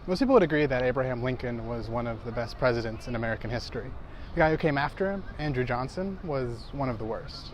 Most people would agree that Abraham Lincoln was one of the best presidents in American history. The guy who came after him, Andrew Johnson, was one of the worst.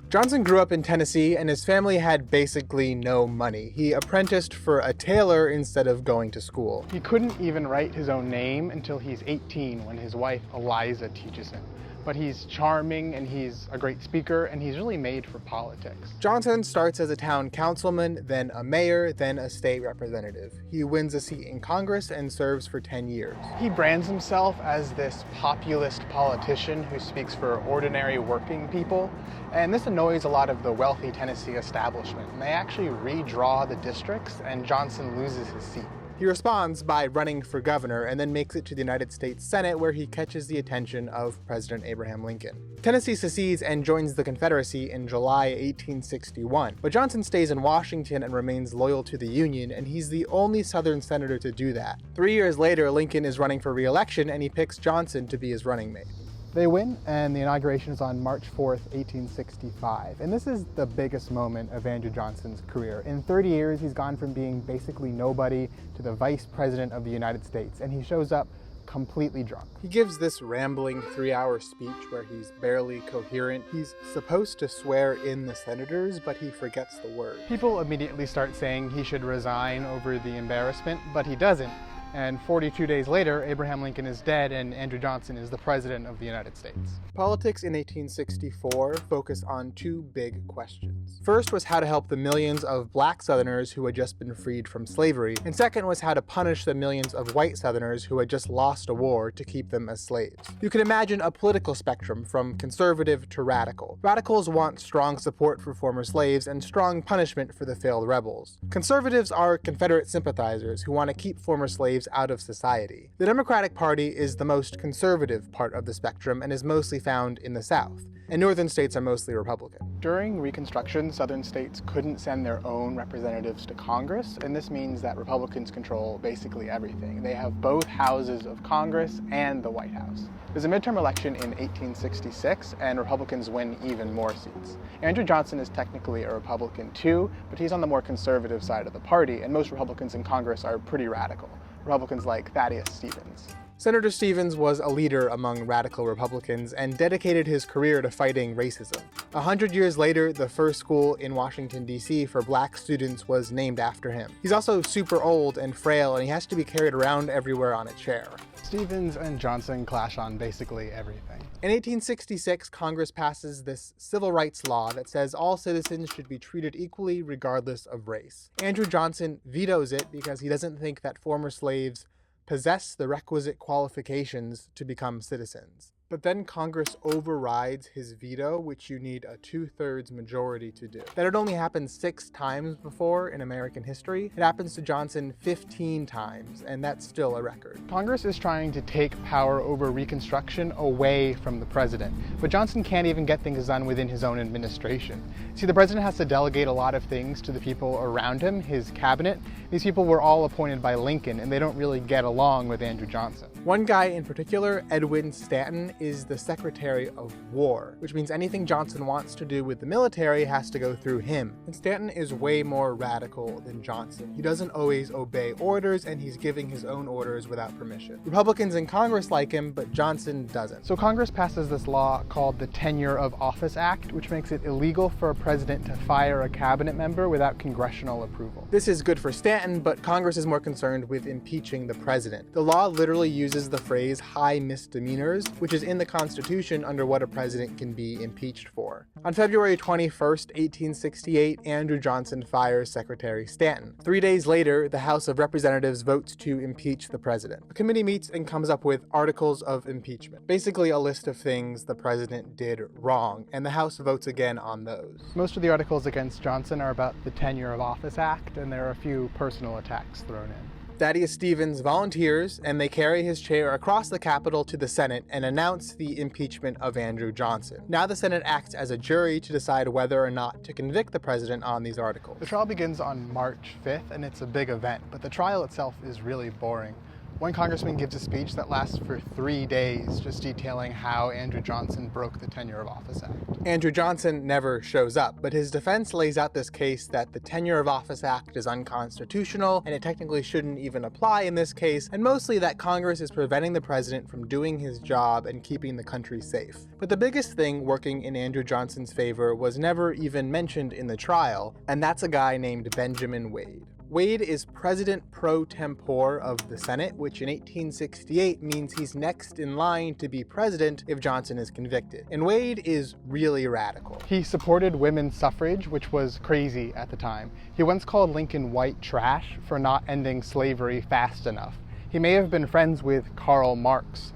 Johnson grew up in Tennessee, and his family had basically no money. He apprenticed for a tailor instead of going to school. He couldn't even write his own name until he's 18 when his wife Eliza teaches him. But he's charming and he's a great speaker and he's really made for politics. Johnson starts as a town councilman, then a mayor, then a state representative. He wins a seat in Congress and serves for 10 years. He brands himself as this populist politician who speaks for ordinary working people. And this annoys a lot of the wealthy Tennessee establishment. And they actually redraw the districts and Johnson loses his seat. He responds by running for governor and then makes it to the United States Senate, where he catches the attention of President Abraham Lincoln. Tennessee secedes and joins the Confederacy in July 1861, but Johnson stays in Washington and remains loyal to the Union, and he's the only Southern senator to do that. 3 years later, Lincoln is running for re-election, and he picks Johnson to be his running mate. They win, and the inauguration is on March 4th, 1865. And this is the biggest moment of Andrew Johnson's career. In 30 years, he's gone from being basically nobody to the Vice President of the United States, and he shows up completely drunk. He gives this rambling 3-hour speech where he's barely coherent. He's supposed to swear in the senators, but he forgets the word. People immediately start saying he should resign over the embarrassment, but he doesn't. And 42 days later, Abraham Lincoln is dead and Andrew Johnson is the President of the United States. Politics in 1864 focused on two big questions. First was how to help the millions of black Southerners who had just been freed from slavery, and second was how to punish the millions of white Southerners who had just lost a war to keep them as slaves. You can imagine a political spectrum from conservative to radical. Radicals want strong support for former slaves and strong punishment for the failed rebels. Conservatives are Confederate sympathizers who want to keep former slaves out of society. The Democratic Party is the most conservative part of the spectrum and is mostly found in the South, and northern states are mostly Republican. During Reconstruction, southern states couldn't send their own representatives to Congress, and this means that Republicans control basically everything. They have both houses of Congress and the White House. There's a midterm election in 1866, and Republicans win even more seats. Andrew Johnson is technically a Republican too, but he's on the more conservative side of the party, and most Republicans in Congress are pretty radical. Republicans like Thaddeus Stevens. Senator Stevens was a leader among radical Republicans and dedicated his career to fighting racism. 100 years later, the first school in Washington, D.C. for black students was named after him. He's also super old and frail, and he has to be carried around everywhere on a chair. Stevens and Johnson clash on basically everything. In 1866, Congress passes this civil rights law that says all citizens should be treated equally regardless of race. Andrew Johnson vetoes it because he doesn't think that former slaves possess the requisite qualifications to become citizens. But then Congress overrides his veto, which you need a 2/3 majority to do. That had only happened 6 times before in American history. It happens to Johnson 15 times, and that's still a record. Congress is trying to take power over Reconstruction away from the president, but Johnson can't even get things done within his own administration. See, the president has to delegate a lot of things to the people around him, his cabinet. These people were all appointed by Lincoln, and they don't really get along with Andrew Johnson. One guy in particular, Edwin Stanton, is the Secretary of War, which means anything Johnson wants to do with the military has to go through him. And Stanton is way more radical than Johnson. He doesn't always obey orders, and he's giving his own orders without permission. Republicans in Congress like him, but Johnson doesn't. So Congress passes this law called the Tenure of Office Act, which makes it illegal for a president to fire a cabinet member without congressional approval. This is good for Stanton, but Congress is more concerned with impeaching the president. The law literally uses the phrase high misdemeanors, which is in the Constitution under what a president can be impeached for. On February 21st, 1868, Andrew Johnson fires Secretary Stanton. 3 days later, the House of Representatives votes to impeach the president. The committee meets and comes up with articles of impeachment, basically a list of things the president did wrong, and the House votes again on those. Most of the articles against Johnson are about the Tenure of Office Act, and there are a few personal attacks thrown in. Thaddeus Stevens volunteers, and they carry his chair across the Capitol to the Senate and announce the impeachment of Andrew Johnson. Now the Senate acts as a jury to decide whether or not to convict the president on these articles. The trial begins on March 5th, and it's a big event, but the trial itself is really boring. One congressman gives a speech that lasts for 3 days, just detailing how Andrew Johnson broke the Tenure of Office Act. Andrew Johnson never shows up, but his defense lays out this case that the Tenure of Office Act is unconstitutional, and it technically shouldn't even apply in this case, and mostly that Congress is preventing the president from doing his job and keeping the country safe. But the biggest thing working in Andrew Johnson's favor was never even mentioned in the trial, and that's a guy named Benjamin Wade. Wade is president pro tempore of the Senate, which in 1868 means he's next in line to be president if Johnson is convicted. And Wade is really radical. He supported women's suffrage, which was crazy at the time. He once called Lincoln white trash for not ending slavery fast enough. He may have been friends with Karl Marx.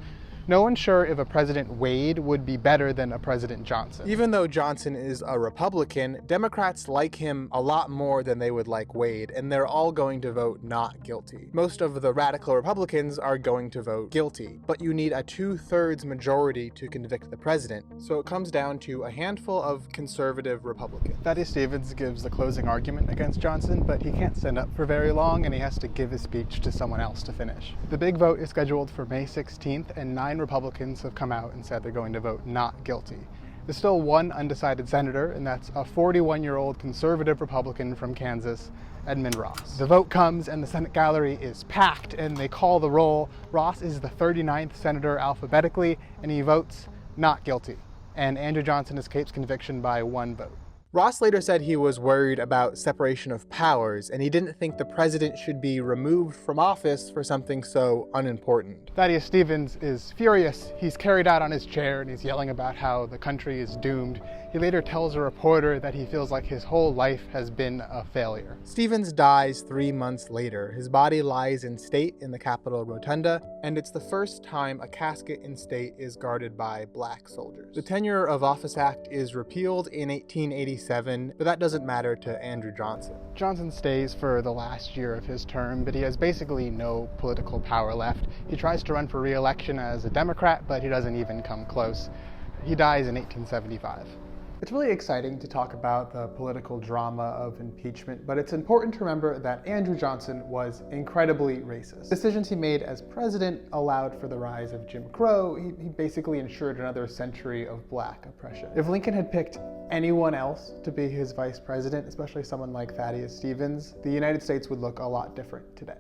No one's sure if a President Wade would be better than a President Johnson. Even though Johnson is a Republican, Democrats like him a lot more than they would like Wade, and they're all going to vote not guilty. Most of the radical Republicans are going to vote guilty, but you need a 2/3 majority to convict the president, so it comes down to a handful of conservative Republicans. Thaddeus Stevens gives the closing argument against Johnson, but he can't stand up for very long, and he has to give his speech to someone else to finish. The big vote is scheduled for May 16th, and 9 Republicans have come out and said they're going to vote not guilty. There's still one undecided senator, and that's a 41-year-old conservative Republican from Kansas, Edmund Ross. The vote comes and the Senate gallery is packed, and they call the roll. Ross is the 39th senator alphabetically, and he votes not guilty. And Andrew Johnson escapes conviction by 1 vote. Ross later said he was worried about separation of powers, and he didn't think the president should be removed from office for something so unimportant. Thaddeus Stevens is furious. He's carried out on his chair and he's yelling about how the country is doomed. He later tells a reporter that he feels like his whole life has been a failure. Stevens dies 3 months later. His body lies in state in the Capitol Rotunda, and it's the first time a casket in state is guarded by black soldiers. The Tenure of Office Act is repealed in 1887, but that doesn't matter to Andrew Johnson. Johnson stays for the last year of his term, but he has basically no political power left. He tries to run for re-election as a Democrat, but he doesn't even come close. He dies in 1875. It's really exciting to talk about the political drama of impeachment, but it's important to remember that Andrew Johnson was incredibly racist. Decisions he made as president allowed for the rise of Jim Crow. He basically ensured another century of black oppression. If Lincoln had picked anyone else to be his vice president, especially someone like Thaddeus Stevens, the United States would look a lot different today.